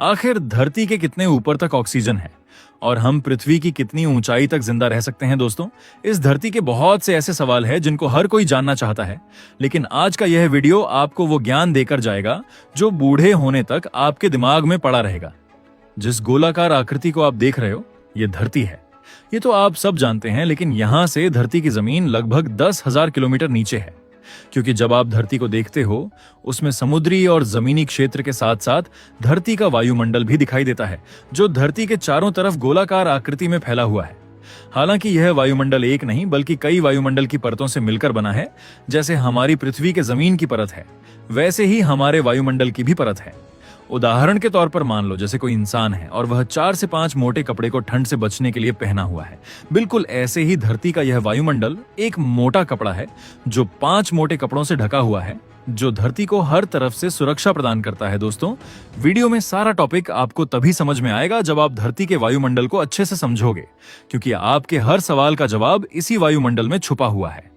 आखिर धरती के कितने ऊपर तक ऑक्सीजन है और हम पृथ्वी की कितनी ऊंचाई तक जिंदा रह सकते हैं दोस्तों। इस धरती के बहुत से ऐसे सवाल हैं जिनको हर कोई जानना चाहता है, लेकिन आज का यह वीडियो आपको वो ज्ञान देकर जाएगा जो बूढ़े होने तक आपके दिमाग में पड़ा रहेगा। जिस गोलाकार आकृति को आप देख रहे हो, ये धरती है। ये तो आप सब जानते हैं, लेकिन यहां से धरती की जमीन लगभग 10,000 किलोमीटर नीचे है। क्योंकि जब आप धरती को देखते हो, उसमें समुद्री और जमीनी क्षेत्र के साथ साथ धरती का वायुमंडल भी दिखाई देता है, जो धरती के चारों तरफ गोलाकार आकृति में फैला हुआ है। हालांकि यह वायुमंडल एक नहीं बल्कि कई वायुमंडल की परतों से मिलकर बना है। जैसे हमारी पृथ्वी के जमीन की परत है, वैसे ही हमारे वायुमंडल की भी परत है। उदाहरण के तौर पर मान लो जैसे कोई इंसान है और वह 4 से 5 मोटे कपड़े को ठंड से बचने के लिए पहना हुआ है। बिल्कुल ऐसे ही धरती का यह वायुमंडल एक मोटा कपड़ा है जो 5 मोटे कपड़ों से ढका हुआ है, जो धरती को हर तरफ से सुरक्षा प्रदान करता है। दोस्तों, वीडियो में सारा टॉपिक आपको तभी समझ में आएगा जब आप धरती के वायुमंडल को अच्छे से समझोगे, क्योंकि आपके हर सवाल का जवाब इसी वायुमंडल में छुपा हुआ है।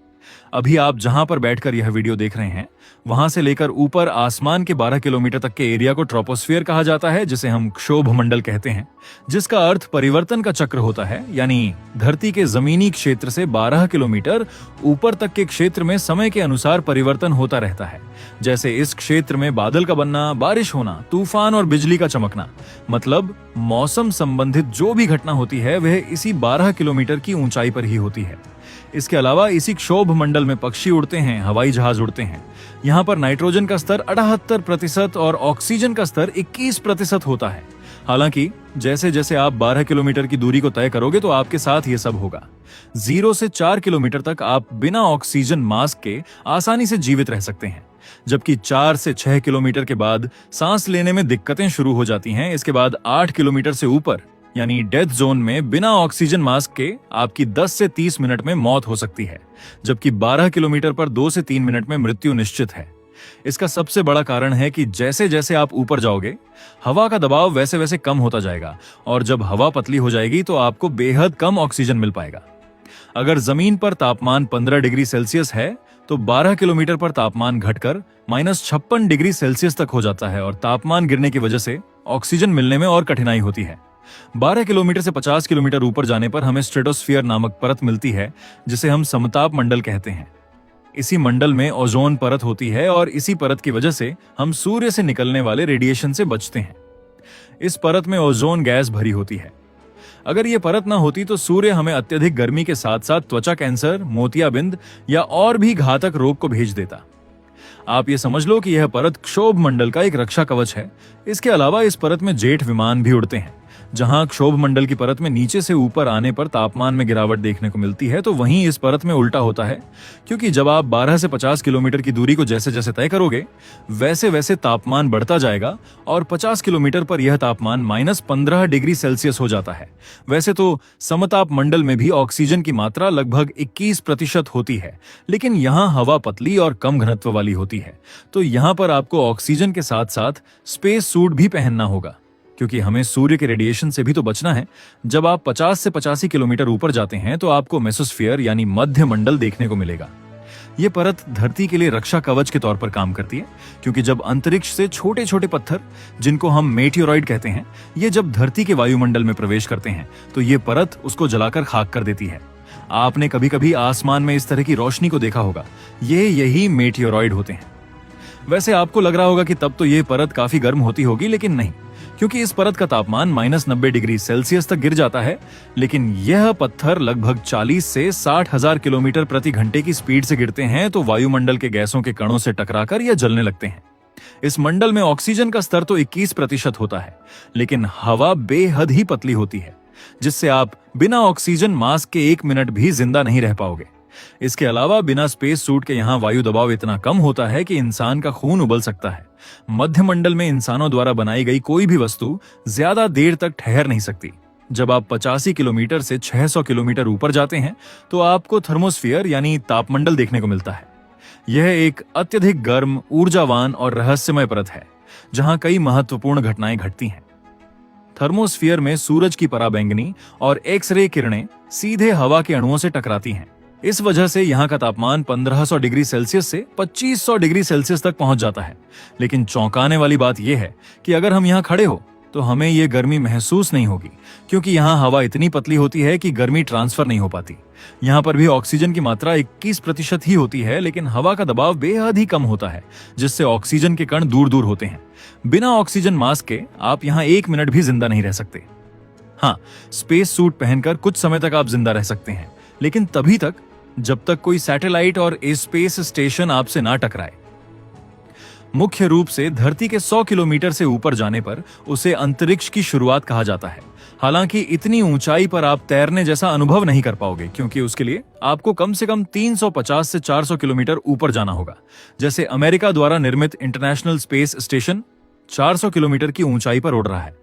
अभी आप जहां पर बैठकर यह वीडियो देख रहे हैं, वहां से लेकर ऊपर आसमान के 12 किलोमीटर तक के एरिया को ट्रोपोस्फियर कहा जाता है, जिसे हम क्षोभ मंडल कहते हैं, जिसका अर्थ परिवर्तन का चक्र होता है। यानी धरती के जमीनी क्षेत्र से 12 किलोमीटर ऊपर तक के क्षेत्र में समय के अनुसार परिवर्तन होता रहता है। जैसे इस क्षेत्र में बादल का बनना, बारिश होना, तूफान और बिजली का चमकना, मतलब मौसम संबंधित जो भी घटना होती है वह इसी 12 किलोमीटर की ऊंचाई पर ही होती है। इसके अलावा इसी क्षोभ मंडल में पक्षी उड़ते हैं, हवाई जहाज उड़ते हैं। यहाँ पर नाइट्रोजन का स्तर 78% और ऑक्सीजन का स्तर 21% होता है। हालांकि जैसे जैसे आप 12 किलोमीटर की दूरी को तय करोगे तो आपके साथ ये सब होगा। 0 से 4 किलोमीटर तक आप बिना ऑक्सीजन मास्क के आसानी से जीवित रह सकते हैं, जबकि 4 से 6 किलोमीटर के बाद सांस लेने में दिक्कतें शुरू हो जाती हैं। इसके बाद 8 किलोमीटर से ऊपर यानी डेथ जोन में बिना ऑक्सीजन मास्क के आपकी 10 से 30 मिनट में मौत हो सकती है, जबकि 12 किलोमीटर पर 2 से 3 मिनट में मृत्यु निश्चित है। इसका सबसे बड़ा कारण है कि जैसे जैसे आप ऊपर जाओगे, हवा का दबाव वैसे वैसे कम होता जाएगा, और जब हवा पतली हो जाएगी तो आपको बेहद कम ऑक्सीजन मिल पाएगा। अगर जमीन पर तापमान 15 डिग्री सेल्सियस है तो 12 किलोमीटर पर तापमान घटकर -56 डिग्री सेल्सियस तक हो जाता है, और तापमान गिरने की वजह से ऑक्सीजन मिलने में और कठिनाई होती है। 12 किलोमीटर से 50 किलोमीटर ऊपर जाने पर हमें स्ट्रेटोस्फीयर नामक परत मिलती है, जिसे हम समताप मंडल कहते हैं। इसी मंडल में ओजोन परत होती है और इसी परत की वजह से हम सूर्य से निकलने वाले रेडिएशन से बचते हैं। इस परत में ओजोन गैस भरी होती है। अगर ये परत ना होती तो सूर्य हमें अत्यधिक गर्मी के साथ साथ त्वचा कैंसर, मोतियाबिंद या और भी घातक रोग को भेज देता। आप ये समझ लो कि यह परत क्षोभ मंडल का एक रक्षा कवच है। इसके अलावा इस परत में जेट विमान भी उड़ते हैं। जहां क्षोभ मंडल की परत में नीचे से ऊपर आने पर तापमान में गिरावट देखने को मिलती है, तो वहीं इस परत में उल्टा होता है, क्योंकि जब आप 12 से 50 किलोमीटर की दूरी को जैसे जैसे तय करोगे, वैसे वैसे तापमान बढ़ता जाएगा और 50 किलोमीटर पर यह तापमान -15 डिग्री सेल्सियस हो जाता है। वैसे तो समताप मंडल में भी ऑक्सीजन की मात्रा लगभग 21% होती है, लेकिन यहाँ हवा पतली और कम घनत्व वाली होती है, तो यहाँ पर आपको ऑक्सीजन के साथ साथ स्पेस सूट भी पहनना होगा, क्योंकि हमें सूर्य के रेडिएशन से भी तो बचना है। जब आप 50 से 85 किलोमीटर ऊपर जाते हैं तो आपको मेसोस्फीयर यानी मध्य मंडल देखने को मिलेगा। यह परत धरती के लिए रक्षा कवच के तौर पर काम करती है, क्योंकि जब अंतरिक्ष से छोटे छोटे पत्थर, जिनको हम मेटियोरॉइड कहते हैं, ये जब धरती के वायुमंडल में प्रवेश करते हैं तो ये परत उसको जलाकर खाक कर देती है। आपने कभी कभी आसमान में इस तरह की रोशनी को देखा होगा, यही मेटियोरॉइड होते हैं। वैसे आपको लग रहा होगा कि तब तो ये परत काफी गर्म होती होगी, लेकिन नहीं, क्योंकि इस परत का तापमान -90 डिग्री सेल्सियस तक गिर जाता है। लेकिन यह पत्थर लगभग 40 से 60,000 किलोमीटर प्रति घंटे की स्पीड से गिरते हैं, तो वायुमंडल के गैसों के कणों से टकराकर यह जलने लगते हैं। इस मंडल में ऑक्सीजन का स्तर तो 21% होता है, लेकिन हवा बेहद ही पतली होती है, जिससे आप बिना ऑक्सीजन मास्क के 1 मिनट भी जिंदा नहीं रह पाओगे। इसके अलावा बिना स्पेस सूट के यहाँ वायु दबाव इतना कम होता है कि इंसान का खून उबल सकता है। मध्य मंडल में इंसानों द्वारा बनाई गई कोई भी वस्तु ज्यादा देर तक ठहर नहीं सकती। जब आप 85 किलोमीटर से 600 किलोमीटर ऊपर जाते हैं तो आपको थर्मोस्फीयर यानी तापमंडल देखने को मिलता है। यह एक अत्यधिक गर्म, ऊर्जावान और रहस्यमय परत है, जहां कई महत्वपूर्ण घटनाएं घटती हैं। थर्मोस्फीयर में सूरज की पराबैंगनी और एक्स-रे किरणें सीधे हवा के अणुओं से टकराती हैं। इस वजह से यहाँ का तापमान 1500 डिग्री सेल्सियस से 2500 डिग्री सेल्सियस तक पहुंच जाता है। लेकिन चौंकाने वाली बात यह है कि अगर हम यहाँ खड़े हो तो हमें ये गर्मी महसूस नहीं होगी, क्योंकि यहाँ हवा इतनी पतली होती है कि गर्मी ट्रांसफर नहीं हो पाती। यहाँ पर भी ऑक्सीजन की मात्रा 21% ही होती है, लेकिन हवा का दबाव बेहद ही कम होता है, जिससे ऑक्सीजन के कण दूर दूर होते हैं। बिना ऑक्सीजन मास्क के आप यहाँ 1 मिनट भी जिंदा नहीं रह सकते। हाँ, स्पेस सूट पहनकर कुछ समय तक आप जिंदा रह सकते हैं, लेकिन तभी तक जब तक कोई सैटेलाइट और स्पेस स्टेशन आपसे ना टकराए। मुख्य रूप से धरती के 100 किलोमीटर से ऊपर जाने पर उसे अंतरिक्ष की शुरुआत कहा जाता है। हालांकि इतनी ऊंचाई पर आप तैरने जैसा अनुभव नहीं कर पाओगे, क्योंकि उसके लिए आपको कम से कम 350 से 400 किलोमीटर ऊपर जाना होगा। जैसे अमेरिका द्वारा निर्मित इंटरनेशनल स्पेस स्टेशन 400 किलोमीटर की ऊंचाई पर उड़ रहा है।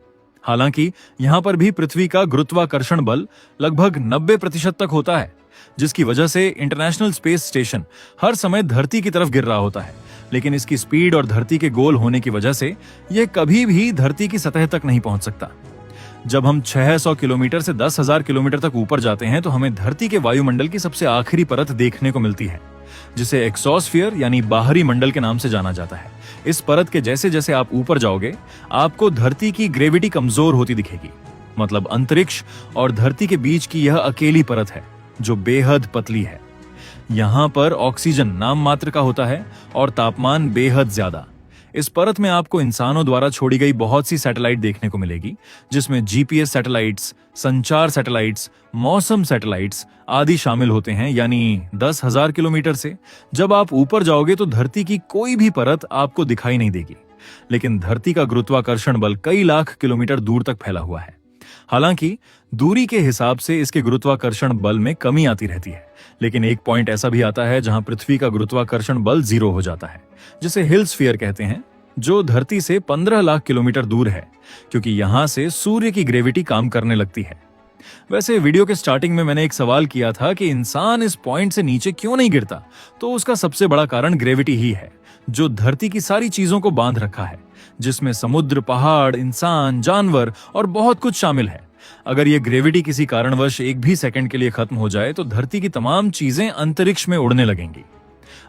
हालांकि यहां पर भी पृथ्वी का गुरुत्वाकर्षण बल लगभग 90% तक होता है, जिसकी वजह से इंटरनेशनल स्पेस स्टेशन हर समय धरती की तरफ गिर रहा होता है। लेकिन इसकी स्पीड और धरती के गोल होने की वजह से यह कभी भी धरती की सतह तक नहीं पहुंच सकता। जब हम 600 किलोमीटर से 10,000 किलोमीटर तक ऊपर जाते हैं तो हमें धरती के वायुमंडल की सबसे आखिरी परत देखने को मिलती है, जिसे एक्सोस्फीयर यानी बाहरी मंडल के नाम से जाना जाता है। इस परत के जैसे जैसे आप ऊपर जाओगे, आपको धरती की ग्रेविटी कमजोर होती दिखेगी। मतलब अंतरिक्ष और धरती के बीच की यह अकेली परत है जो बेहद पतली है। यहां पर ऑक्सीजन नाम मात्र का होता है और तापमान बेहद ज्यादा। इस परत में आपको इंसानों द्वारा छोड़ी गई बहुत सी सैटेलाइट देखने को मिलेगी, जिसमें जीपीएस सैटेलाइट्स, संचार सैटेलाइट्स, मौसम सैटेलाइट्स आदि शामिल होते हैं। यानी 10,000 किलोमीटर से जब आप ऊपर जाओगे तो धरती की कोई भी परत आपको दिखाई नहीं देगी, लेकिन धरती का गुरुत्वाकर्षण बल कई लाख किलोमीटर दूर तक फैला हुआ है। हालांकि दूरी के हिसाब से इसके गुरुत्वाकर्षण बल में कमी आती रहती है, लेकिन एक पॉइंट ऐसा भी आता है जहां पृथ्वी का गुरुत्वाकर्षण बल 0 हो जाता है, जिसे हिल स्फीयर कहते हैं, जो धरती से 15 लाख किलोमीटर दूर है, क्योंकि यहां से सूर्य की ग्रेविटी काम करने लगती है। वैसे वीडियो के स्टार्टिंग में मैंने एक सवाल किया था कि इंसान इस पॉइंट से नीचे क्यों नहीं गिरता, तो उसका सबसे बड़ा कारण ग्रेविटी ही है, जो धरती की सारी चीजों को बांध रखा है, जिसमें समुद्र, पहाड़, इंसान, जानवर और बहुत कुछ शामिल है। अगर ये ग्रेविटी किसी कारणवश एक भी सेकंड के लिए खत्म हो जाए तो धरती की तमाम चीजें अंतरिक्ष में उड़ने लगेंगी।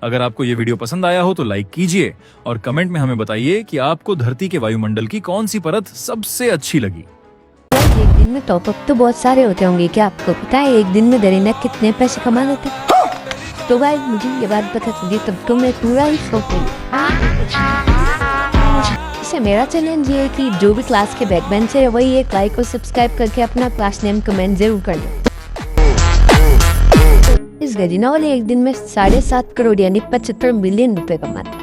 अगर आपको ये वीडियो पसंद आया हो तो लाइक कीजिए और कमेंट में हमें बताइए कि आपको धरती के वायुमंडल की कौन सी परत सबसे अच्छी लगी। एक दिन में टॉपअप तो बहुत सारे होते होंगे, क्या आपको पता है एक दिन में दरीना कितने पैसे कमा लेते? तो भाई मुझे ये बात पता चली तब तो मैं पूरा ही शौक हूँ। इससे मेरा चैलेंज ये है कि जो भी क्लास के बैक बेंच है वही एक लाइक और सब्सक्राइब करके अपना क्लास नेम कमेंट जरूर कर लें। इस गरीना वाले एक दिन में 7.5 करोड़ यानी 75 मिलियन रुपए कमाते।